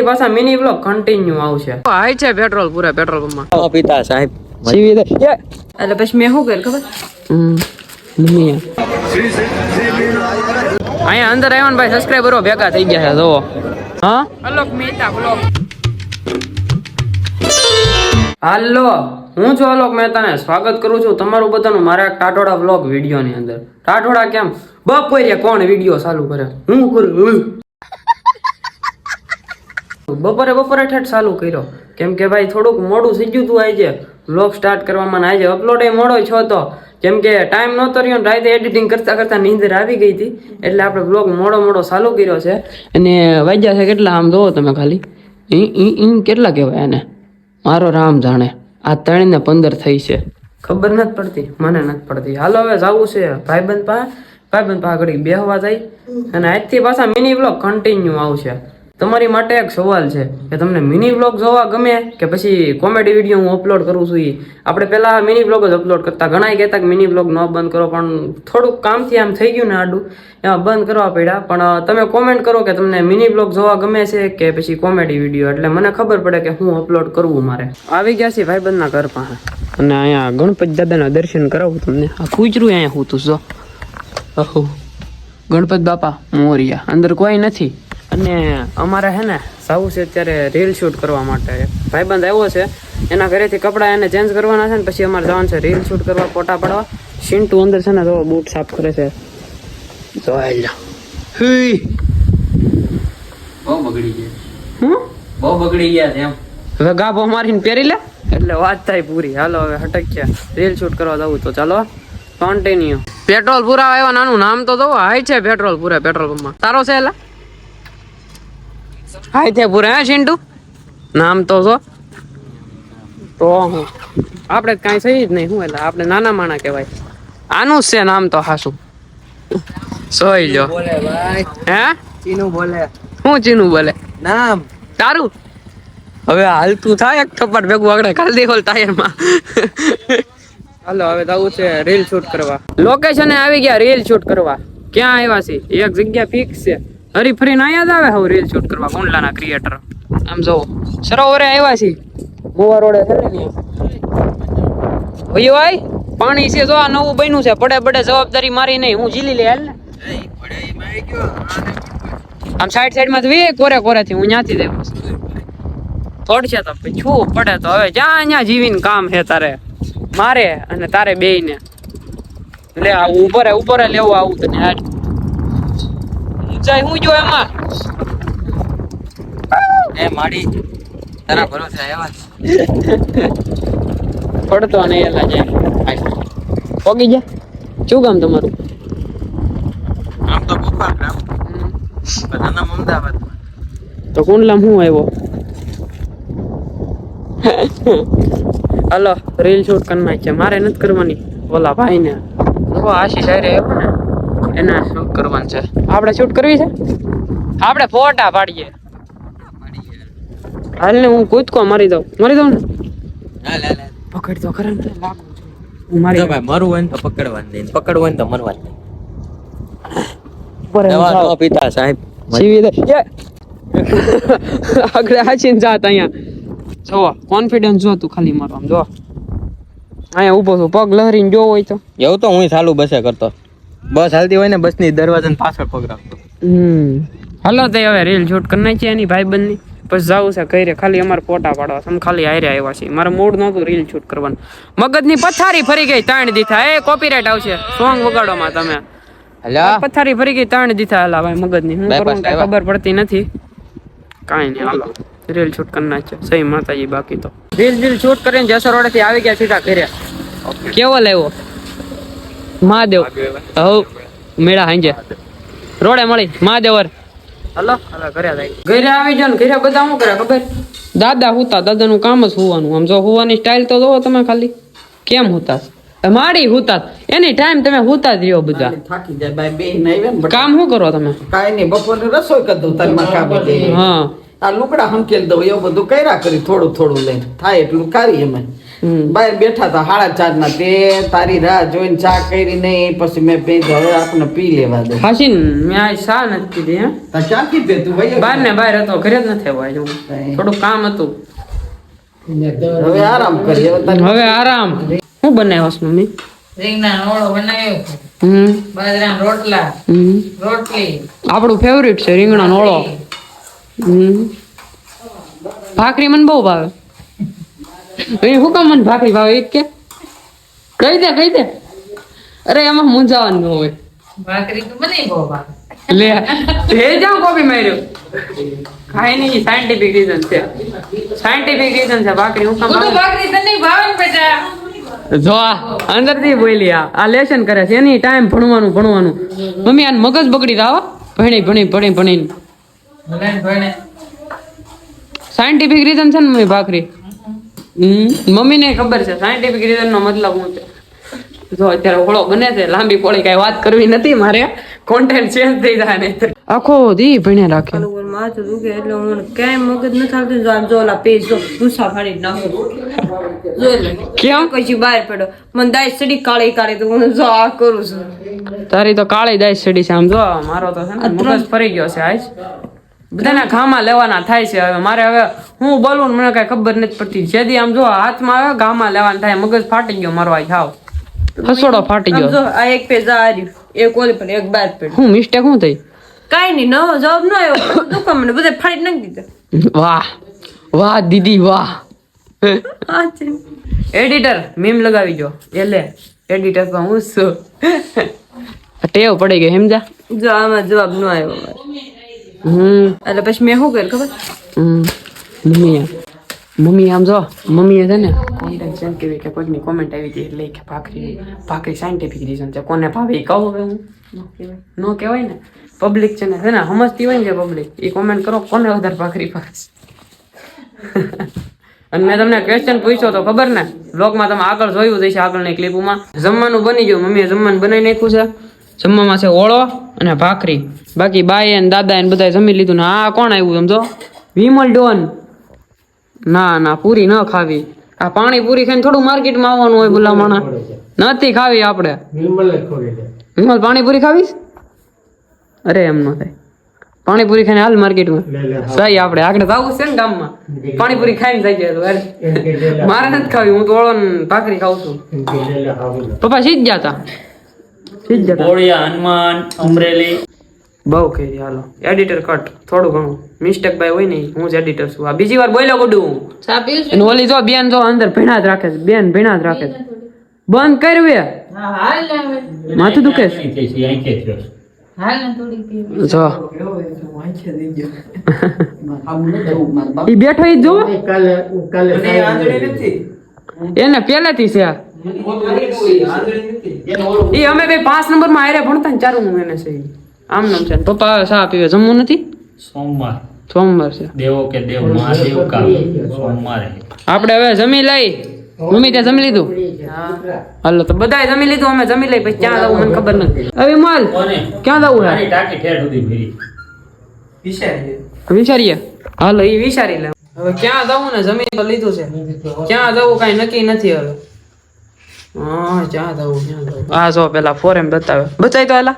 પાછા mini blog continue આવશે. High છે પેટ્રોલ પૂરા પેટ્રોલ પંપમાં પિતા સાહેબ એટલે પછી મેં શું કર્યું ખબર અહીંયા અંદર આવ્યો ને ભાઈ સબસ્ક્રાઈબરો ભેગા થઈ ગયા છે જોવો. હા અલોક મહેતા બ્લોગ. હાલો હું છું અલોક મહેતાને સ્વાગત કરું છું તમારું બધાનું મારા ટાટોડા બ્લોગ વિડીયોની અંદર. ટાટોડા કેમ બપોરે કોણ વિડીયો ચાલુ કરે? હું કરું બપોરે ઠેઠ ચાલુ કર્યો કેમ કે ભાઈ થોડુંક મોડું થઈ ગયું હતું. આજે વ્લોગ સ્ટાર્ટ કરવામાં આજે અપલોડ એ મોડો છો તો કેમ કે ટાઈમ નહોતો રહ્યો ને રાતે એડિટિંગ કરતા કરતા નીંદર આવી ગઈ હતી એટલે આપણે વ્લોગ મોડો ચાલુ કર્યો છે. અને વાગ્યા છે કેટલા આમ જોવો તમે ખાલી કેટલા કહેવાય એને મારો રામ જાણે. આ 3 ને 15 થઈ છે ખબર નથી પડતી મને નથી પડતી. હાલો હવે જવું છે ભાઈબંધ પાસે ઘડી બેહવા જાય અને આજથી પાછા મિની વ્લોગ કન્ટિન્યુ આવશે. તમારી માટે એક સવાલ છે કે તમને મિની વ્લોગ જોવા ગમે કે પછી કોમેડી વિડીયો હું અપલોડ કરું છું? આપણે પહેલા મિની વ્લોગ જ અપલોડ કરતા. ઘણા કહેતા કે મિની વ્લોગ ન બંધ કરો પણ થોડુંક કામથી આમ થઈ ગયું ને આડું એમાં બંધ કરવા પડ્યા. પણ તમે કોમેન્ટ કરો કે તમને મિની વ્લોગ જોવા ગમે છે કે પછી કોમેડી વિડીયો એટલે મને ખબર પડે કે હું અપલોડ કરવું. મારે આવી ગયા છે ભાઈબંધના ઘર પાસે અને અહીંયા ગણપતિ દાદાના દર્શન કરાવું તમને. આ કૂતરું અહીંયા હું તું જો ગણપતિ બાપા મોરિયા. અંદર કોઈ નથી અને અમારે હે ને જવું છે અત્યારે રીલ શૂટ કરવા માટે. ભાઈબંધ આવ્યો છે એના ઘરેથી કપડાં એને ચેન્જ કરવાના છે ને પછી અમારે જવાનું છે રીલ શૂટ કરવા ફોટા પાડવા. શિન્ટુ અંદર છે ને તો બૂટ સાફ કરે છે. બહુ બગડી ગયા એમ. હવે ગાભો મારીને પહેરી લે એટલે વાત થાય પૂરી. હાલો હવે હટક્યા રીલ શૂટ કરવા જવું તો ચાલો કન્ટિન્યુ. પેટ્રોલ પૂરા આવ્યા નાનું નામ તો દો હાઈ છે પેટ્રોલ પૂરા પેટ્રોલ પંપમાં. તારો છે એલા હાઈ છે પૂરા હે શિન્ટુ નામ તો જો તો હું આપણે કાંઈ સહી જ નહીં. શું એટલે આપણે નાના માણા કહેવાય. આનું જ છે નામ તો હાસું સોઈ લો હે ચીનું બોલે. શું ચીનું બોલે નામ તારું? હવે હાલતું થાય એક થપ્પડ ભેગું આગળ કાઢી દે હોલ ટાયરમાં. હાલો હવે જવું છે રીલ શૂટ કરવા. લોકેશન આવી ગયા રીલ શૂટ કરવા. ક્યાં આવ્યા છે? એક જગ્યા ફિક્સ છે. હરીફરીને અહીંયા જ આવે હવે રીલ શૂટ કરવા. કુંડલાના ક્રિએટર આમ જો સરોવરે આવ્યા છે. ગોવા રોડે છે ને ભાઈ ભાઈ પાણી છે જો આ નવું બન્યું છે. પડે જવાબદારી મારી નહીં હું જીલી લે હાલ ને. આમ સાઈડમાં કોરે થી હું ત્યાંથી દેવું થોડશે તો છું પડે તો હવે જ્યાં અહીંયા જીવીને કામ છે તારે મારે અને તારે બેયને લે આવું ઉપર લેવું આવું તને હાલ ઊંચાઈ હું જો એમાં એ માડી તારા ભરોસે આવ્યા પડતો નહીં એલા જાય પોગી જા. શું ગામ તમારું? આમ તો બુફા ગ્રામ બધાના અમદાવાદ. તો કુંડલામ હું આવ્યો? હલો રીલ શૂટ કરી છે. મારે નથી કરવાની ઓલા ભાઈ ને આશીષ આયરે આવ્યો ને એને શૂટ કરવાનું છે. આપણે શૂટ કરવી છે. આપણે ફોટા પાડીએ હાલ ને. હું કૂદકો મારી દઉં ને. પકડ તો ખરા ને લાગુ હું મારી ભાઈ મરવું હોય ને તો પકડવાનું નહીં, પકડવું હોય ને તો મરવાનું નહીં. પિતા સાહેબ આગળ હાચીને જાત અહીંયા જો કોન્ફિડન્સ જો તું ખાલી મારો આમ જો અહીંયા ઉભો છું પગ લહરીને જો હોય તો એવું તો હું ચાલુ બસે કરતો. બસ હાલતી હોય ને બસ ની દરવાજા પાછળ પગ રાખતો. હાલો તે હવે રીલ શૂટ કરી નાખીએ એની ભાઈબંધની પછી જવું છે કઈ ખાલી અમારે ફોટા પાડવા. તમે ખાલી હારે આવ્યા છે. મારે મૂડ નહોતું રીલ શૂટ કરવાનું. મગજની પથારી ફરી ગઈ 3 દીથા. એ કોપીરાઈટ આવશે સોંગ વગાડવામાં તમે. પથારી ફરી ગઈ 3 દીથા. હલા ભાઈ મગજની હું કરું ખબર પડતી નથી. કાંઈ નહીં હાલો રીલ શૂટ કરી નાખીએ. સહી માતાજી બાકી તો રીલ શૂટ કરીને જેસર રોડ થી આવી ગયા સીધા ઘરે. કેવો લેવો મહાદેવ હવ મેળા હાંજે રોડે મળી મહાદેવર. હલો ઘરે આવી જાવ ને. ઘરે બધા શું કરે ખબર? દાદા હુતા. દાદાનું કામ જ હુવાનું. આમ જો હુવાની સ્ટાઇલ તો જોવો તમે ખાલી કેમ હુતા મારી હુતા એની ટાઈમ તમે હુતા જ રહ્યો બધા. થાકી જાય ભાઈ બે નહીં કામ શું કરો તમે? કાઈ નહીં બપોરની રસોઈ કરી દઉં તારી કામ. હા આ લુકડા હંકેલ દઉં એવું બધું કર્યા કરી થોડું લઈને થાય એટલું કરી. એમ બહાર બેઠા હતા 4:30 ના તે તારી રાહ જોઈને ચા કરી નહીં પછી મેં પીધું હવે આપણે પી લેવા દે હાસીન મેં આ શા નથી કીધી હે તો ક્યાંથી પે તું ભાઈ બહાર ને બહાર હતો ઘરે જ નથી આવ્યો આજે હું. થોડું કામ હતું. હવે આરામ કરીએ હવે આરામ. શું બનાવ્યો છે મમ્મી? રીંગણા ઓળો બનાવ્યો બાજરાના રોટલા રોટલી આપણું ફેવરિટ છે રીંગણાનો ઓળો. ભાખરી મને બહુ ભાવે. એ શું કામ મને ભાખરી ભાવે એક કે કહી દે અરે એમાં મૂંઝાવાનું ન હોય. ભાખરી તો મને બહુ ભાવે લે એ જાવ કોપી માર્યો કાઈ નહીં સાયન્ટિફિક રીઝન છે ભાખરી હું કામ હું તો ભાવે? ભાખરી તને ભાવે ને બેટા જો આ અંદરથી બોલી આ લેસન કરે છે એની ટાઈમ ભણવાનું મમ્મી આને મગજ બગડી જાવ ભણી ભલે ભણે સાયન્ટિફિક રીઝન છે ને મમ્મી ભાખરી મમ્મીને ખબર છે સાયન્ટિફિક રીઝન નો મતલબ શું છે. જો અત્યારે ઓળો બને છે લાંબી પોળી કઈ વાત કરવી નથી મારે કોન્ટેન્ટ ચેન્જ થઈ જાય ને આખો દી ભણ્યા રાખે માથું દુખે એટલે હું ક્યાંય મગજ ન ચાલતું જો ઓલા પેજ જો ગુસ્સા ફાડી નાખો કેમ પછી બહાર પડ્યો મને દાઈ સડી કાળી તો હું જો આ કરું છું તારી તો કાળી દાઈ સડી છે આમ જો મારો તો છે ને મગજ ફરી ગયો છે આજ બધાના ઘામાં લેવાના થાય છે હવે મારે હવે હું બોલું ને મને કઈ ખબર નથી પડતી જેથી આમ જો હાથમાં આવે ઘામાં લેવાના થાય મગજ ફાટી ગયો મારો આ ખાવ હસોડો ફાટી ગયો આ એક પેજ આ રહ્યું એક ઓલી પર એક બાર પેજ હું મિસ્ટેક શું થઈ કાઈ નહીં નવો જવાબ ન આવ્યો દુકાન મને બધા ફાડી નાખી દીધા વાહ દીદી વાહ એડિટર મીમ લગાવી જો એ લે એડિટર પર હું છું ટેવ પડી ગઈ સમજા જો આમાં જવાબ ન આવ્યો એટલે પછી મેં શું કર્યું ખબર મમ્મી આમ જો મમ્મીએ છે ને કોન્ટેન્ટ સેન્ડ કરી કે કોઈની કોમેન્ટ આવી હતી એટલે કે ભાખરી સાયન્ટિફિક રીઝન છે કોને ભાવે એ કહું હવે હું ન કહેવાય ને પબ્લિક છે ને સમજતી હોય ને જે પબ્લિક એ કોમેન્ટ કરો કોને વધારે ભાખરી ભાવે અને મેં તમને ક્વેશ્ચન પૂછ્યો તો ખબર ને બ્લોગમાં તમે આગળ જોયું જશે આગળની ક્લિપમાં જમવાનું બની ગયું મમ્મીએ જમવાનું બનાવી નાખ્યું છે જમવામાં છે ઓળો અને ભાખરી બાકી બાઈ અને દાદા એને બધા જમી લીધું ને આ કોણ આવ્યું સમજો વિમલ ડોન ના પૂરી ન ખાવી આ પાણી પૂરી ખાઈને થોડું માર્કેટમાં આવવાનું હોય ભલામણા નથી ખાવી આપણે વિમલ પાણીપુરી ખાવીશ અરે એમ ન થાય પાણીપુરી ખાઈને હાલ માર્કેટમાં સહી આપણે આગળ જવું છે ને ગામમાં પાણીપુરી ખાઈને થઈ જાય મારે નથી ખાવી હું તો ઓળો ને ભાખરી ખાઉં છું પપ્પા સીધ જતા કોળિયા હનુમાન અમરેલી બહુ કહી હાલો એડિટર કટ થોડું ઘણું મિસ્ટેક ભાઈ હોય ને હું જ એડિટર છું આ બીજી વાર બોલ્યો ગોડું ચા પીવું છે અને ઓલી જો બેન જો અંદર ભીણા જ રાખે છે બેન ભીણા જ રાખે છે બંધ કર્યું હા હાલ ને હવે માથું દુખે છે હાલ ને થોડી પીવું જો ઈ બેઠો ઈ જો એને પહેલેથી છે આ. ઈ અમે બે 5 નંબરમાં આયરે ભણતા ને ચારું હું એને છે આમ નામ છે પપ્પા શા પીવે જમવું નથી સોમવાર છે દેવો કે દેવ મહાદેવ કા સોમવારે આપણે હવે જમી લઈ મમ્મી ત્યાં જમી લીધું હાલો તો બધાય જમી લીધું અમે જમી લઈ પછી ક્યાં જવું મને ખબર નથી હવે માલ કોને ક્યાં જવું હે આની ટાંકી ઠેઠ સુધી ફરી વિચારીએ હાલો ઈ વિચારી લે હવે ક્યાં જવું ને જમી તો લીધું છે ક્યાં જવું કઈ નક્કી નથી હવે હા ક્યાં જવું આ જો પેલા ફોરેમ બતાવી તો એલા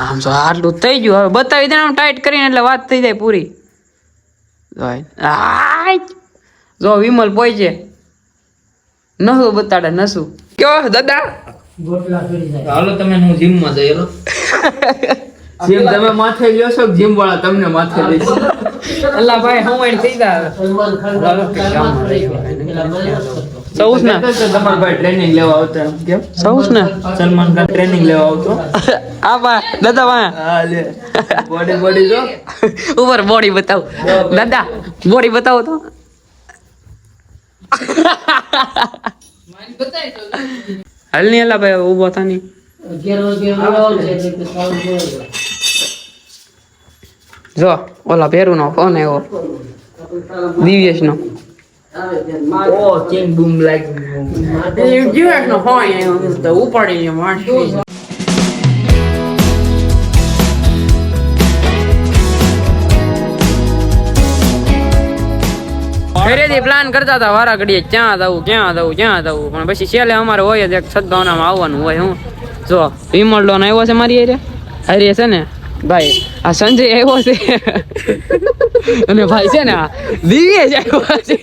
આમ જો આટલું થઈ ગયું હવે બતાવી દે આમ ટાઈટ કરીને એટલે વાત થઈ જાય પૂરી જો વિમલ પોઈજે નસું બતાડે નસું કયો દાદા હાલો તમે હું જીમ માં જઈ હાલો જીમ તમે માથે લ્યો છો જીમ વાળા તમને માથે લે છે અલ્લા ભાઈ હું એડ થઈ ગયા સૌસ ને તમારા ભાઈ ટ્રેનિંગ લેવા આવતા કેમ સૌસ ને સલમાન ખાન ટ્રેનિંગ લેવા આવતો આ બા દાદા બા હા લે બોડી જો ઉપર બોડી બતાવ દાદા બોડી બતાવો તો મને બતાય તો હાલ ની અલ્લા ભાઈ ઊભો થાની જો ઓલા ભેરુ નો ફોન આવ્યો દિવ્યેશ નો ઓ કિંગ બૂમ લાઈક દિવ્યેશ નો ફોન આવ્યો તો ઉપાડી મારશું ફેરેથી પ્લાન કરતા હતા વારા ઘડીએ ક્યાં જવું પણ પછી છેલ્લે અમારે હોય જ એક સદભાવનામાં આવવાનું હોય. હું જો વિમલ ડોન આવ્યો છે મારી હારે છે ને ભાઈ, આ સંજય આવ્યો છે અને ભાઈ છે ને આ દિવ્યેશ આવ્યો છે.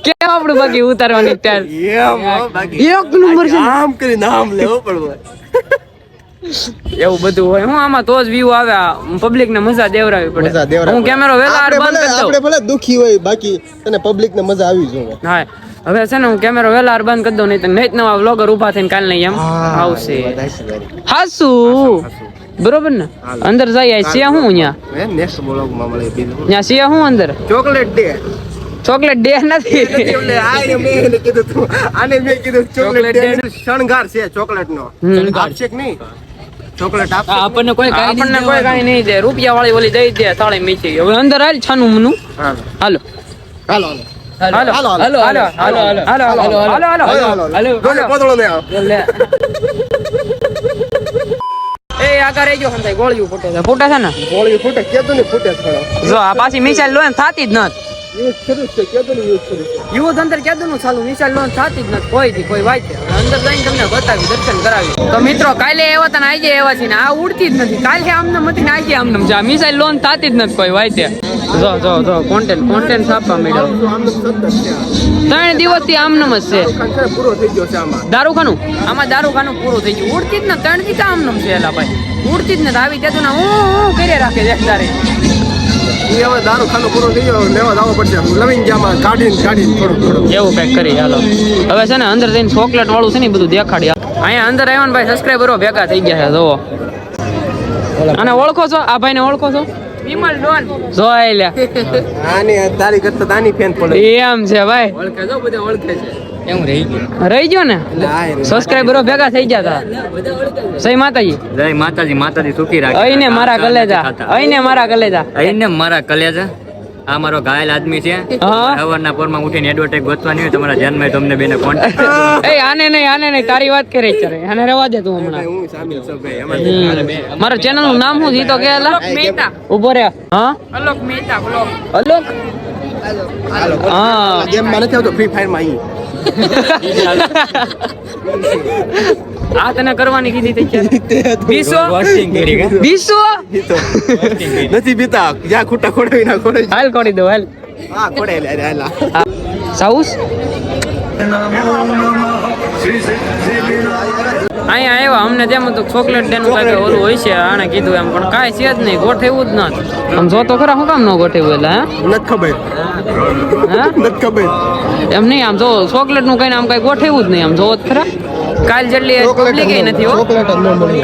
કેમ આપણું બાકી ઉતારવાની ત્યાર એક નંબર છે આમ કરી નામ લેવો પડે. એવું બધું હોય. હું આમાં તો જ વ્યૂ આવે, પબ્લિક ને મજા દેવરાવી પડે. હું કેમેરો વેલા બંધ કરી દઉં. આપણે ભલે દુખી હોય, બાકી તને પબ્લિક ને મજા આવી જોઈએ. હા હવે છે ને હું કેમેરો વેલા બંધ કરી દઉં, નહીં તો નહીં નવા વ્લોગર ઉભા થઈને કાલ નહીં એમ આવશે. હાસુ બરોબર ને? અંદર જઈએ સિયા હું અહીંયા નેક્સ્ટ બ્લોગ માં મળે બીજું ત્યાં સિયા હું અંદર ચોકલેટ ડે. ચોકલેટ ડે નથી. એટલે આને મેં કીધું તું, આને મેં કીધું ચોકલેટ ડે શણગાર છે ચોકલેટ નો. આપશે કે નહીં ચોકલેટ? આપણને કોઈ કાંઈ નહીં દે. રૂપિયા વાળી ઓલી દઈ દે થાળી મીઠી. હવે અંદર હાલ છાનું મનું. હાલો હાલો હાલો હાલો હાલો હાલો હાલો હાલો હાલો હાલો પોતળો ને એ આગળ રહેજો હંતાઈ ગોળિયું ફૂટે છે. ફૂટે છે ને ગોળી ફૂટે કેતો ને ફૂટે ખરો. જો આ પાછી મિસાઈલ લોન થાતી જ નથી. યુઝ કર્યું છે કેતો ને યુઝ કર્યું છે. યુવત અંદર કેદું નું ચાલુ મિસાઈલ લોન થાતી જ નથી કોઈ વાત છે. અંદર જઈને તમને બતાવી દર્શન કરાવી. તો મિત્રો કાલે એવા તને આજે એવા છે ને આ ઉડતી જ નથી. કાલે આમને મથી ને આજે આમને જા મિસાઈલ લોન થાતી જ નથી કોઈ વાત છે. જો કોન્ટેન્ટ છાપવા મળ્યો. 3 દિવસથી આમનમ જ છે. પૂરો થઈ ગયો છે આમાં દારૂખાનું પૂરું થઈ ગયું. ઉડતી જ ને 3 દી આમનમ છે એલા ભાઈ. ઉડતી જ ને આવી ત્યાં ના હું કરી રાખે છે તારે. એ હવે દારૂ ખાનો પૂરો થઈ ગયો, લેવા જવો પડશે લવિંગ જામાં કાઢીને થોડું એવું કઈક કરી હાલો. હવે છે ને અંદર જઈને ચોકલેટ વાળું છે ને બધું દેખાડી. અહીંયા અંદર આવ્યા ને ભાઈ સબસ્ક્રાઈબરો ભેગા થઈ ગયા છે. જોવો અને ઓળખો છો? આ ભાઈને ઓળખો છો? વિમલ ડોન જોઈ લે. આની તારી કરતા તાની ફેન પડે એમ છે ભાઈ. ઓળખે જો બધા ઓળખે છે. એવું રહી ગયો ને સબસ્ક્રાઈબરો ભેગા થઈ ગયા હતા. જય માતાજી. જય માતાજી. માતાજી સુખી રાખે. અહીંને મારા કલેજા. અહીંને મારા કલેજા. આ મારો ઘાયલ આદમી છે. સવારના પોરમાં ઉઠીને એડવર્ટાઈઝ ગોતવાની હોય તમારા ધ્યાનમાં તમને બેને કોન્ટેક્ટ એ આને નહીં તારી વાત કરે છે. આને રહેવા દે તું હમણાં. હું સામેલ છું ભાઈ. મારા ચેનલ નું નામ શું છે તો કે મહેતા ઉભો રે. હા અલોક મહેતા બ્લોગ. અલોક હા ગેમ માં નથી આવતો ફ્રી ફાયર માં અહીં. આ તને કરવાની કીધી તે બીસો નથી બીતા જ્યાં ખૂટા ખોડાવી ના ખોડે. હાલ કોડી દો હાલ. હા ખોડે લે હાલા. સાઉસ અહીંયા આવ્યા અમને જેમ હતું ચોકલેટ ડે નું કાંઈ ઓલું હોય છે આને કીધું એમ પણ કાંઈ છે જ નહીં. ગોઠેવું જ નથી. આમ જો તો ખરા શું કામ ન ગોઠેવું એટલે નથી ખબર. એમ નહીં આમ જો ચોકલેટ નું કઈ આમ કઈ ગોઠેવું જ નહીં. આમ જોવો જ ખરા. કાલ જેટલી પબ્લિક નથી હો.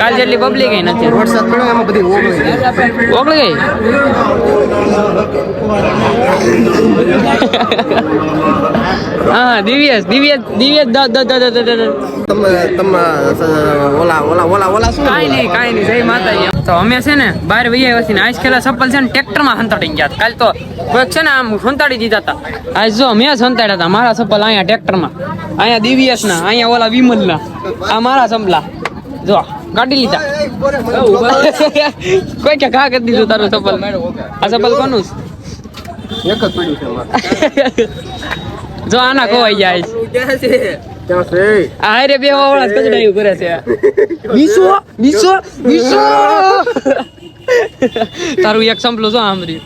કાલ જેટલી પબ્લિક નથી. વરસાદ પડે એમાં બધી ઓગળી ગઈ. હા દિવ્યેશ ઓલા શું કાંઈ નહીં જય માતાજી. તો અમે છે ને બહાર વૈયા વસીને આજ ખેલા ચપ્પલ છે ને ટ્રેક્ટર માં હંતાડી ગયા. કાલ તો કોઈક છે ને આમ હંતાડી દીધા હતા. આજ જો મેં જ હંતાડ્યા હતા મારા ચપ્પલ અહીંયા ટ્રેક્ટર માં. અહીંયા દિવ્યેશ ના, અહીંયા ઓલા વિમલ ના, આ મારા ચંપલા જો કાઢી લીધા. કોઈ કે ઘા કરી દીધું તારું ચપ્પલ. આ ચપ્પલ કોનું એક જ પડ્યું છે એમાં. જો આના ખોવાઈ જાય. ક્યાં છે? આ રે બે વાળા કચડાયું કરે છે. બીસો તારું એક સંપલું જો આમ રહ્યું.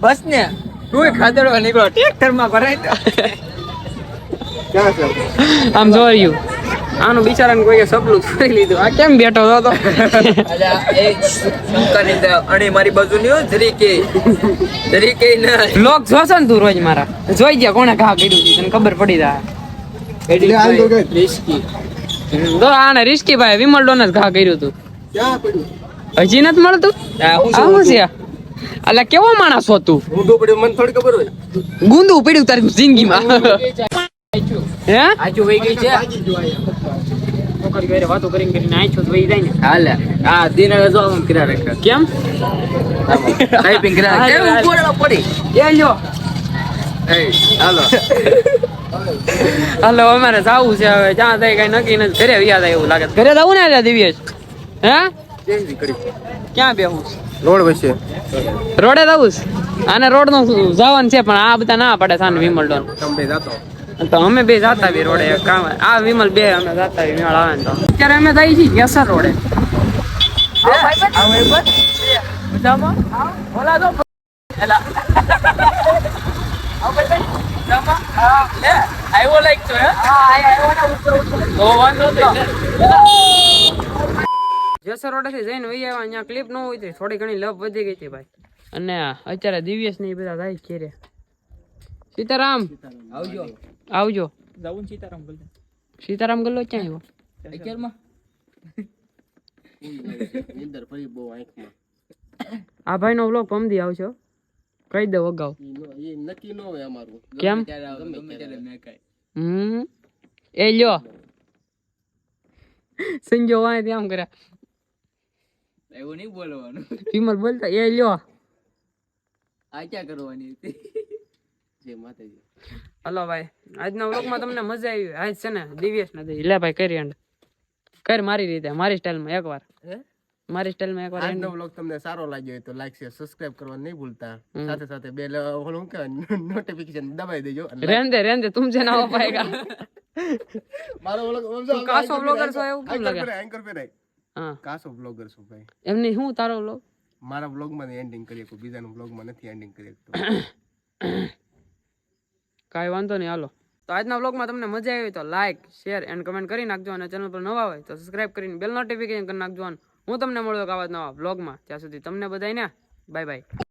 બસ ને તું ખાધડો નીકળો ટ્રેક્ટર માં ભરાય. ક્યાં છે? આમ જોયું આનું બિચારાને કોઈ સપલું છોડી લીધું. આ કેમ બેઠો હતો? અણી મારી બાજુ ની હોય જરીકે ના લોક જોશો ને તું રોજ મારા જોઈ ગયા કોને ઘા કર્યું છે તને ખબર પડી જાય. એટલે હાલ તો ગઈ. રિસ્કી તો આને રિસ્કી ભાઈ વિમલ ડોન જ ઘા કર્યું તું. ક્યાં પડ્યું? હજી નથી મળતું. આવું છે અલા કેવો માણસ હો તું? ઊંધું પડ્યું મને થોડી ખબર હોય. ગુંદું પડ્યું તારી જિંદગીમાં. હે આજુ વહી ગઈ છે. છોકરી ઘરે વાતો કરીને આઈ છો તો વહી જાય ને. હાલે આ દિન જો આમ કર્યા રાખે કેમ ટાઈપિંગ કર્યા કે ઉપર પડી એ લ્યો. એ હાલો. હાલો અમારે જાવું છે હવે. જ્યાં થાય કઈ નક્કી નથી. ઘરે વ્યાજ એવું લાગે. ઘરે જવું ને દિવ્યેશ? હે ક્યાં બેહું? રોડ વચ્ચે રોડે જવું આને રોડ નું જવાનું છે પણ આ બધા ના પડે સાને વિમલ ડોન તમે જાતો તો અમે બે જાતા આવી રોડે કામ આ વિમલ બે અમે જાતા આવી વિમલ આવે ને તો અત્યારે અમે જઈએ છીએ કેસર રોડે જેસર રોડે થી જઈને વહી આવ્યા અહીંયા ક્લિપ ન હોય થોડી ઘણી લવ વધી ગઈ હતી ભાઈ અને અત્યારે દિવ્યેશ ને એ બધા જાય છે રે સીતારામ આવજો સીતારામ ગલ્લો ક્યાં આવ્યો નીંદર ફરી બહુ આંખમાં આ ભાઈ નો વ્લોગ પમદી આવશે કહી દઉં અગાઉ એ નક્કી ન હોય અમારું કેમ એ લ્યો સંજો વાય ત્યાં કર્યા એવું નહીં બોલવાનું વિમલ બોલતા એ લ્યો આ ક્યાં કરવાની જે માતાજી હલો ભાઈ આજના વ્લોગમાં તમને મજા આવી આજ છે ને દિવ્યેશ નથી લે ભાઈ કરી એન્ડ કર મારી રીતે મારી સ્ટાઈલમાં એકવાર મારી સ્ટાઈલમાં એકવાર આજનો વ્લોગ તમને સારો લાગ્યો હોય તો લાઈક શેર સબસ્ક્રાઇબ કરવાનું નહીં ભૂલતા સાથે સાથે બે ઓલું કે નોટિફિકેશન દબાઈ દેજો રેંદે તુમસે ના હો પાએગા મારો વ્લોગ તું કાસો બ્લોગર છો એવું કેમ લાગે એન્કર પે નહીં હા કાસો બ્લોગર છું ભાઈ એમની હું તારો વ્લોગ મારા વ્લોગમાં એન્ડિંગ કરીએ કોઈ બીજાના વ્લોગમાં નથી એન્ડિંગ કરીએ તો કાંઈ વાંધો નહીં હાલો તો આજના વ્લોગમાં તમને મજા આવી તો લાઈક શેર એન્ડ કમેન્ટ કરી નાખજો અને ચેનલ પર નવા હોય તો સબસ્ક્રાઇબ કરીને બેલ નોટિફિકેશન કરી નાખજો અને હું તમને મળ્યો આવા નવા વ્લોગમાં ત્યાં સુધી તમને બધાને બાય બાય